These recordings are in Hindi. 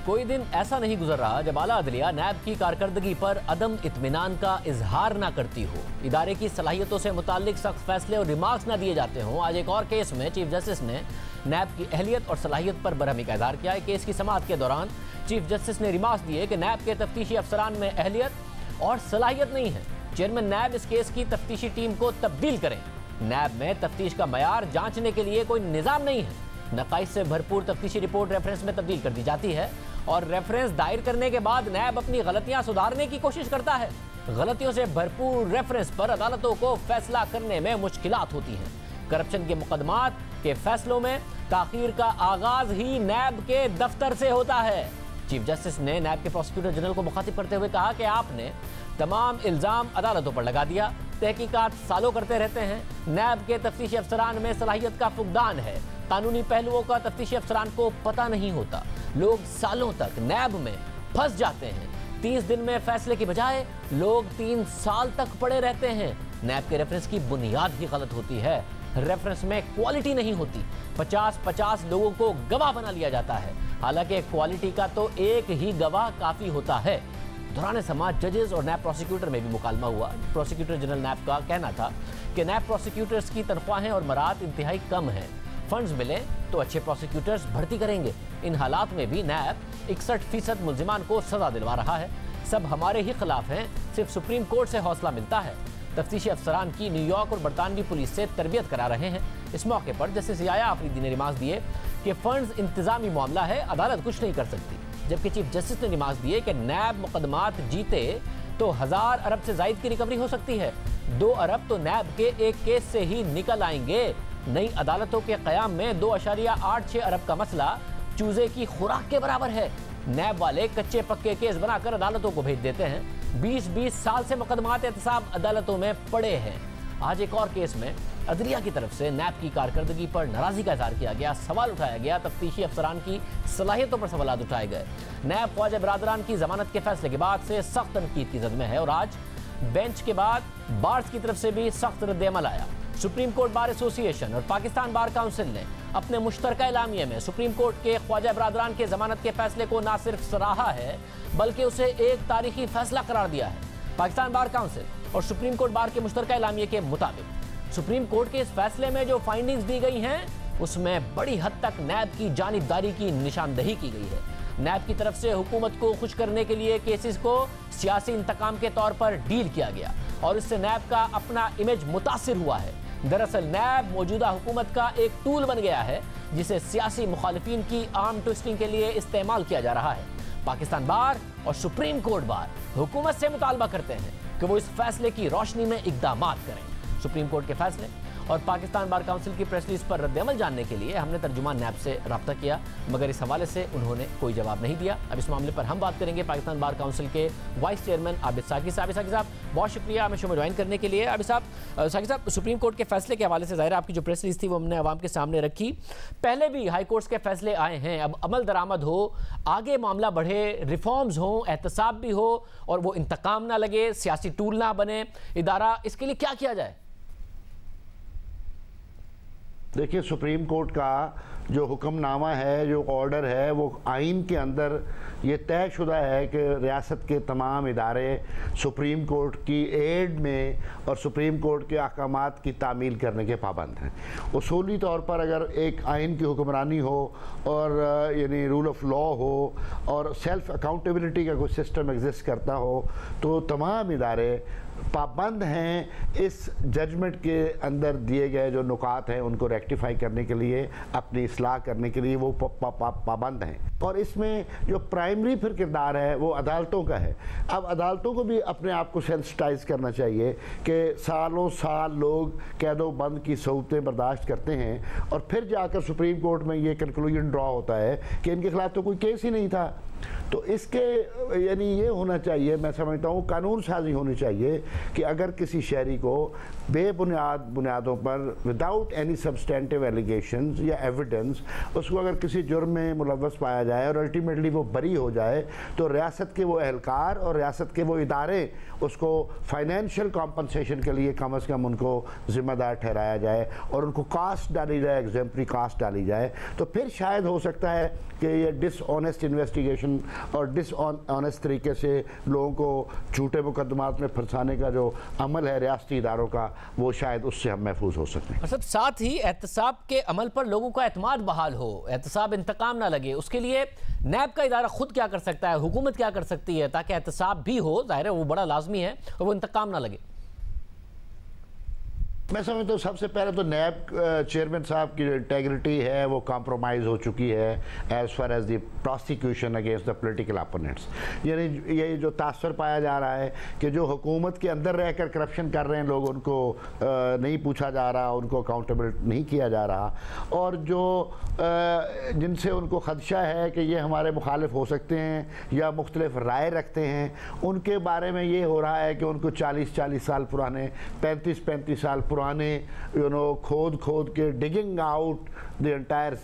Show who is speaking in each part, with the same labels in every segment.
Speaker 1: कोई दिन ऐसा नहीं गुजर रहा जब आला अदलिया नैब की कारकर्दगी पर अदम इत्मीनान का इजहार ना करती हो, इदारे की सलाहियतों से मुताल्लिक सख्त फैसले और रिमार्क्स ना दिए जाते हों। आज एक और केस में चीफ जस्टिस ने नैब की अहलियत और सलाहियत पर बरहमी का इजहार किया है। केस की समाअत के दौरान चीफ जस्टिस ने रिमार्क्स दिए कि नैब के तफ्तीशी अफसरान में अहलियत और सलाहियत नहीं है। चेयरमैन नैब इस केस की तफ्तीशी टीम को तब्दील करें। नैब में तफ्तीश का मयार जांचने के लिए कोई निज़ाम नहीं है। नकाइश से भरपूर तफ्तीशी रिपोर्ट रेफरेंस में तब्दील कर दी जाती है और रेफरेंस दायर करने के बाद नैब अपनी गलतियां सुधारने की कोशिश करता है। गलतियों से भरपूर रेफरेंस पर अदालतों को फैसला करने में मुश्किलात होती हैं। करप्शन के मुकदमात के फैसलों में ताखीर का आगाज ही नैब के दफ्तर से होता है। चीफ जस्टिस ने नैब के प्रोसिक्यूटर जनरल को मुखातिब करते हुए कहा कि आपने तमाम इल्जाम अदालतों पर लगा दिया। तहकीकात सालों करते रहते हैं। नैब के तफ्तीशी अफसरान में सलाहियत का फुकदान है। कानूनी पहलुओं का तफ्तीशी अफसरान को पता नहीं होता। लोग सालों तक नैब में फंस जाते हैं। 30 दिन में फैसले की बजाय लोग 3 साल तक पड़े रहते हैं। नैब के रेफरेंस की बुनियाद ही गलत होती है। रेफरेंस में क्वालिटी नहीं होती। 50-50 लोगों को गवाह बना लिया जाता है। हालांकि क्वालिटी का तो एक ही गवाह काफी होता है। दौरान समाज जजेस और नैब प्रोसिक्यूटर में भी मुकालमा हुआ। प्रोसिक्यूटर जनरल नैब का कहना था कि नैब प्रोसिक्यूटर्स की तनख्वाहें और मरात इंतहाई कम हैं। फंड्स मिले तो अच्छे प्रोसिक्यूटर्स भर्ती करेंगे। इन हालात में भी नैब 61% मुल्जिमान को सजा दिलवा रहा है। सब हमारे ही खिलाफ हैं। सिर्फ सुप्रीम कोर्ट से हौसला मिलता है। तफ्तीशी अफसरान की न्यूयॉर्क और बरतानवी पुलिस से तरबियत करा रहे हैं। इस मौके पर जस्टिस याया आफरीदी ने रिमार्क्स दिए कि फंड्स इंतजामी मामला है, अदालत कुछ नहीं कर सकती। जबकि चीफ जस्टिस ने रिमार्क्स दिए कि नैब मुकदमात जीते तो 1000 अरब से जायद की रिकवरी हो सकती है। 2 अरब तो नैब के एक केस से ही निकल आएंगे। नई अदालतों के क़याम में 2.86 अरब का मसला चूजे की खुराक के बराबर है। नैब वाले कच्चे पक्के केस बनाकर अदालतों को भेज देते हैं। 20-20 साल से मुकदमात एहतसाब अदालतों में पड़े हैं। आज एक और केस में अदलिया की तरफ से नैब की कारकर्दगी पर नाराजगी का इजहार किया गया। सवाल उठाया गया। तफ्तीशी अफसरान की सलाहियतों पर सवाल उठाए गए। नैब ख्वाजा बरादरान की जमानत के फैसले के बाद से सख्त तनकीद की जद में है और आज बेंच के बाद बार्स की तरफ से भी सख्त रद्द-ए-अमल आया। सुप्रीम कोर्ट बार एसोसिएशन और पाकिस्तान बार काउंसिल ने अपने मुश्तरका एलामिये में सुप्रीम कोर्ट के ख्वाजा बरादरान के जमानत के फैसले को न सिर्फ सराहा है बल्कि उसे एक तारीखी फैसला करार दिया है। पाकिस्तान बार काउंसिल और सुप्रीम कोर्ट बार के मुश्तरका एलामिये के मुताबिक सुप्रीम कोर्ट के इस फैसले में जो फाइंडिंग्स दी गई हैं उसमें बड़ी हद तक नैब की जानिबदारी की निशानदही की गई है। नैब की तरफ से हुकूमत को खुश करने के लिए केसेस को सियासी इंतकाम के तौर पर डील किया गया और इससे नैब का अपना इमेज मुतासिर हुआ है। दरअसल नैब मौजूदा हुकूमत का एक टूल बन गया है जिसे सियासी मुखालिफिन की आर्म ट्विस्टिंग के लिए इस्तेमाल किया जा रहा है। पाकिस्तान बार और सुप्रीम कोर्ट बार हुकूमत से मुतालबा करते हैं कि वो इस फैसले की रोशनी में इक़दामात करें। सुप्रीम कोर्ट के फैसले और पाकिस्तान बार काउंसिल की प्रेस रिलीज पर रद्द-ए-अमल जानने के लिए हमने तर्जुमान नैब से रब्ता किया मगर इस हवाले से उन्होंने कोई जवाब नहीं दिया। अब इस मामले पर हम बात करेंगे पाकिस्तान बार काउंसिल के वाइस चेयरमैन आबिद साकी साहब। साकी साहब बहुत शुक्रिया हमें शो में ज्वाइन करने के लिए। आबिद साहब, साकी साहब, सुप्रीम कोर्ट के फैसले के हवाले से ज़ाहिर आपकी जो प्रेस रिलीज थी वो हमने आवाम के सामने रखी। पहले भी हाई कोर्ट्स के फैसले आए हैं, अब अमल दरामद हो, आगे मामला बढ़े, रिफॉर्म्स हो, एहतसाब भी हो और वो इंतकाम ना लगे, सियासी टूल ना बने इदारा, इसके लिए क्या किया जाए?
Speaker 2: देखिए, सुप्रीम कोर्ट का जो हुक्मनामा है, जो ऑर्डर है, वो आइन के अंदर ये तयशुदा है कि रियासत के तमाम इदारे सुप्रीम कोर्ट की एड में और सुप्रीम कोर्ट के अहकामात की तामील करने के पाबंद हैं। उसूली तौर पर अगर एक आइन की हुक्मरानी हो और यानी रूल ऑफ लॉ हो और सेल्फ अकाउंटेबिलिटी का कोई सिस्टम एग्जिस्ट करता हो तो तमाम इदारे पाबंद हैं इस जजमेंट के अंदर दिए गए जो नुकात हैं उनको रेक्टिफाई करने के लिए, अपनी इस्लाह करने के लिए वो पाबंद हैं। और इसमें जो प्राइमरी फिर किरदार है वो अदालतों का है। अब अदालतों को भी अपने आप को सेंसिटाइज करना चाहिए कि सालों साल लोग कैदो बंद की सहूलतें बर्दाश्त करते हैं और फिर जाकर सुप्रीम कोर्ट में ये कंक्लूजन ड्रॉ होता है कि इनके खिलाफ तो कोई केस ही नहीं था। तो इसके यानी ये होना चाहिए, मैं समझता हूँ कानून साजी होनी चाहिए कि अगर किसी शहरी को बुनियादों पर विदाउट एनी सब्सटेंटिव एलिगेशंस या एविडेंस उसको अगर किसी जुर्म में मुलव्वस पाया जाए और अल्टीमेटली वो बरी हो जाए, तो रियासत के वो एहलकार और रियासत के वो इदारे उसको फाइनेंशियल कॉम्पनसेशन के लिए कम से कम उनको ज़िम्मेदार ठहराया जाए और उनको कास्ट डाली जाए, एग्जाम्परी कास्ट डाली जाए। तो फिर शायद हो सकता है कि ये डिसऑनेस्ट इन्वेस्टिगेशन और डिसऑनेस्ट तरीके से लोगों को झूठे मुकदमात में फंसाने का जो अमल है रियासती इदारों का, वो शायद उससे हम महफूज हो सकते हैं।
Speaker 1: साथ ही एहतसाब के अमल पर लोगों का एतमाद बहाल हो, एहतसाब इंतकाम ना लगे, उसके लिए नैब का इदारा खुद क्या कर सकता है, हुकूमत क्या कर सकती है ताकि एहतसाब भी हो, जाहिर है वो बड़ा लाजमी है, और वो इंतकाम ना लगे?
Speaker 2: मैं समझता हूँ सबसे पहले तो नैब चेयरमैन साहब की जो इंटेग्रिटी है वो कॉम्प्रोमाइज़ हो चुकी है as far as the prosecution against the political opponents. यानी ये जो तासर पाया जा रहा है कि जो हुकूमत के अंदर रहकर करप्शन कर रहे हैं लोग, उनको नहीं पूछा जा रहा, उनको अकाउंटेबल नहीं किया जा रहा, और जो जिनसे उनको खदशा है कि ये हमारे मुखालिफ हो सकते हैं या मुख्तलिफ राय रखते हैं, उनके बारे में ये हो रहा है कि उनको 40-40 साल पुराने, 35-35 साल पुराने खोद के digging out the entire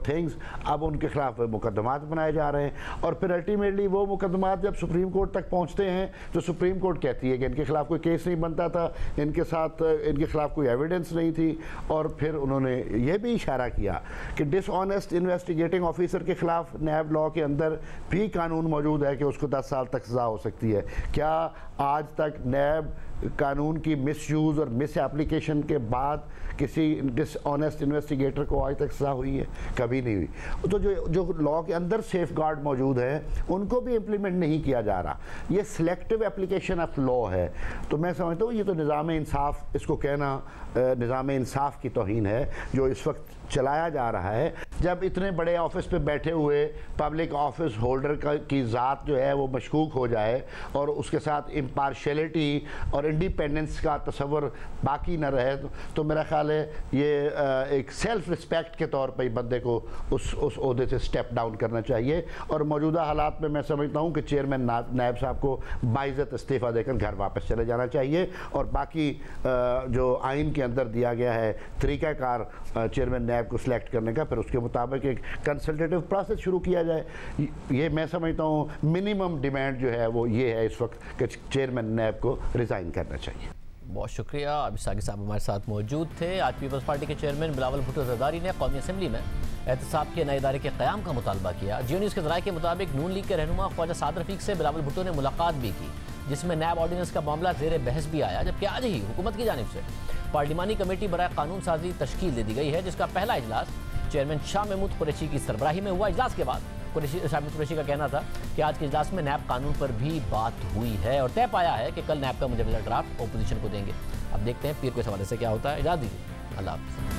Speaker 2: things, अब उनके खिलाफ मुकदमात बनाए जा रहे हैं। और फिर अल्टीमेटली वो मुकदमात जब सुप्रीम कोर्ट तक पहुंचते हैं तो सुप्रीम कोर्ट कहती है कि इनके खिलाफ कोई केस नहीं बनता था, इनके खिलाफ कोई एविडेंस नहीं थी। और फिर उन्होंने ये भी इशारा किया कि डिसऑनेस्ट इन्वेस्टिगेटिंग ऑफिसर के खिलाफ नैब लॉ के अंदर भी कानून मौजूद है कि उसको 10 साल तक सजा हो सकती है। क्या आज तक नैब कानून की मिसयूज़ और मिस एप्लीकेशन के बाद किसी डिसऑनेस्ट इन्वेस्टिगेटर को आज तक सजा हुई है? कभी नहीं हुई। तो जो लॉ के अंदर सेफ गार्ड मौजूद है उनको भी इम्प्लीमेंट नहीं किया जा रहा। ये सिलेक्टिव एप्लीकेशन ऑफ लॉ है। तो मैं समझता हूँ ये तो निज़ाम इंसाफ, इसको कहना निज़ाम इंसाफ की तौहीन है जो इस वक्त चलाया जा रहा है। जब इतने बड़े ऑफिस पे बैठे हुए पब्लिक ऑफिस होल्डर की ज़ात जो है वो मशकूक हो जाए और उसके साथ इम्पार्शलिटी और इंडिपेंडेंस का तस्वर बाकी न रहे, तो मेरा ख्याल है ये एक सेल्फ रिस्पेक्ट के तौर पर बंदे को उस ओहदे से स्टेप डाउन करना चाहिए। और मौजूदा हालात में मैं समझता हूँ कि चेयरमैन नायब साहब को बाइज़्ज़त इस्तीफ़ा देकर घर वापस चले जाना चाहिए और बाकी जो आइन के अंदर दिया गया है तरीक़ाकार चेयरमैन नैब को सिलेक्ट करने का, फिर उसके मुताबिक एक कंसल्टेटिव प्रोसेस शुरू किया जाए। ये मैं समझता हूँ मिनिमम डिमांड जो है वो ये है इस वक्त कि चेयरमैन नैब को रिज़ाइन करना चाहिए।
Speaker 1: बहुत शुक्रिया। अभी सागी साहब हमारे साथ मौजूद थे। आज पीपल्स पार्टी के चेयरमैन बिलावल भुट्टो ज़रदारी ने कौमी असम्बली में एहतसाब के नए इदारे के क़याम का मुतालबा किया। जियो न्यूज़ के ज़राए के मुताबिक नून लीग के रहनुमा ख्वाजा साद रफ़ीक से बिलावल भुट्टो ने मुलाकात भी की, जिसमें नैब ऑर्डिनेंस का मामला ज़ेर बहस भी आया। जबकि आज ही हुकूमत की जानिब से पार्लिमानी कमेटी बराए कानून साजी तश्कील दे दी गई है, जिसका पहला इजलास चेयरमैन शाह महमूद कुरैशी की सरबराही में हुआ। इजलास के बाद शाह महमूद कुरैशी का कहना था कि आज के इजलास में नैब कानून पर भी बात हुई है और तय पाया है कि कल नैब का मुजवजा ड्राफ्ट अपोजिशन को देंगे। अब देखते हैं पीर के हवाले से क्या होता है। इजाज़त दीजिए, अल्लाह हाफ़िज़।